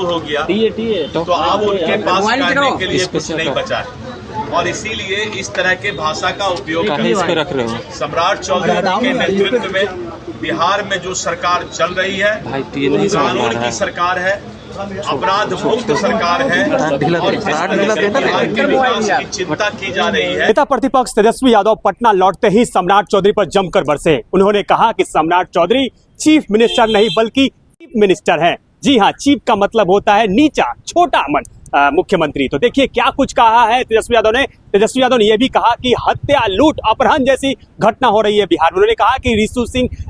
हो गया तो अब उनके पास करने के लिए कुछ नहीं बचा है और इसीलिए इस तरह के भाषा का उपयोग रख रहे हो। सम्राट चौधरी के नेतृत्व में बिहार में जो सरकार चल रही है कानून की सरकार है, अपराध मुक्त सरकार है और बिहार के विकास की चिंता की जा रही है। नेता प्रतिपक्ष तेजस्वी यादव पटना लौटते ही सम्राट चौधरी पर जमकर बरसे। उन्होंने कहा कि सम्राट चौधरी चीफ मिनिस्टर नहीं बल्कि चीफ मिनिस्टर हैं। जी हाँ, चीफ का मतलब होता है नीचा, छोटा मुख्यमंत्री। तो देखिए क्या कुछ कहा है तेजस्वी यादव ने। तेजस्वी यादव ने यह भी कहा कि हत्या, लूट, अपहरण जैसी घटना हो रही है बिहार में। उन्होंने कहा कि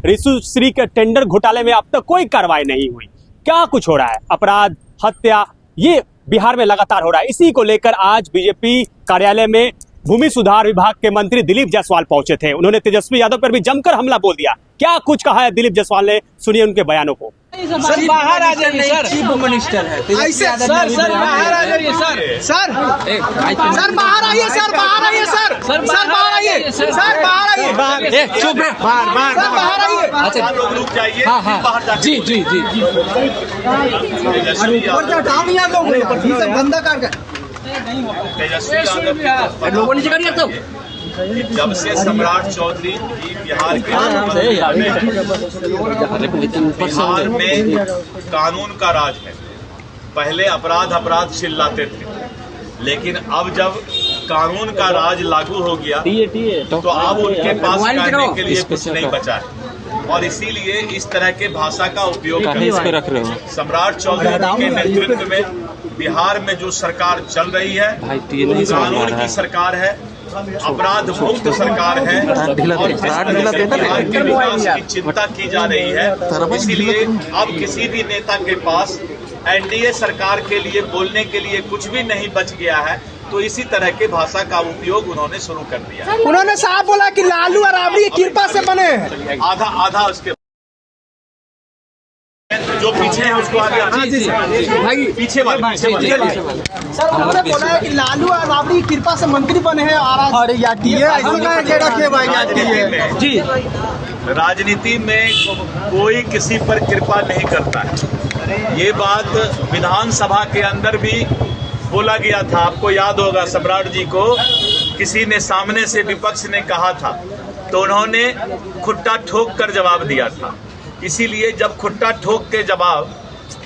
रिशु श्री के टेंडर घोटाले में अब तक कोई कार्रवाई नहीं हुई। क्या कुछ हो रहा है, अपराध, हत्या, ये बिहार में लगातार हो रहा है। इसी को लेकर आज बीजेपी कार्यालय में भूमि सुधार विभाग के मंत्री दिलीप जायसवाल पहुंचे थे। उन्होंने तेजस्वी यादव पर भी जमकर हमला बोल दिया। क्या कुछ कहा है दिलीप जायसवाल ने, सुनिए उनके बयानों को। सर बाहर आ जाइए सर, चीफ मिनिस्टर है सर बाहर आ जाइए सर बाहर आइए सर बाहर आइए सर बाहर आइए सर बाहर आइए चुप है बाहर आइए। अच्छा रुक जाइए, बाहर जाइए। जी गंदा कर तेजस्वी यादव जब से सम्राट चौधरी बिहार में कानून का राज है। पहले अपराध चिल्लाते थे, लेकिन अब जब कानून का राज लागू हो गया तो अब उनके पास करने के लिए कुछ नहीं बचा है और इसीलिए इस तरह के भाषा का उपयोग रख रहे हो। सम्राट चौधरी के नेतृत्व में बिहार में जो सरकार चल रही है कानून की सरकार है, अपराध मुक्त सरकार है और बिहार के विकास की चिंता की जा रही है। इसीलिए अब किसी भी नेता के पास एनडीए सरकार के लिए बोलने के लिए कुछ भी नहीं बच गया है। तो इसी तरह के भाषा का उपयोग उन्होंने शुरू कर दिया। उन्होंने साफ बोला कि लालू और राबड़ी कृपा से बने हैं। आधा उसके जो पीछे है उसको आगे भाई पीछे वाले सर उन्होंने बोला है कि लालू और राबड़ी कृपा से मंत्री बने हैं। जी, राजनीति में कोई किसी पर कृपा नहीं करता है। ये बात विधानसभा के अंदर भी बोला गया था। आपको याद होगा सम्राट जी को किसी ने सामने से विपक्ष ने कहा था तो उन्होंने खुट्टा ठोक कर जवाब दिया था। इसीलिए जब खुट्टा ठोक के जवाब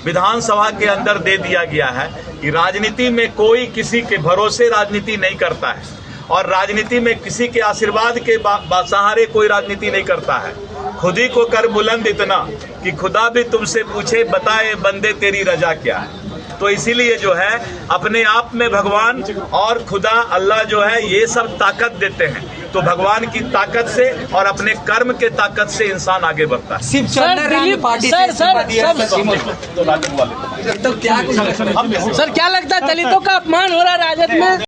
विधानसभा के अंदर दे दिया गया है कि राजनीति में कोई किसी के भरोसे राजनीति नहीं करता है और राजनीति में किसी के आशीर्वाद के सहारे कोई राजनीति नहीं करता है। खुद ही को कर बुलंद इतना कि खुदा भी तुमसे पूछे बताए बंदे तेरी रजा क्या है। तो इसीलिए जो है अपने आप में भगवान और खुदा अल्लाह जो है ये सब ताकत देते हैं। तो भगवान की ताकत से और अपने कर्म के ताकत से इंसान आगे बढ़ता है। सर क्या लगता है दलितों का अपमान हो रहा है राजद में?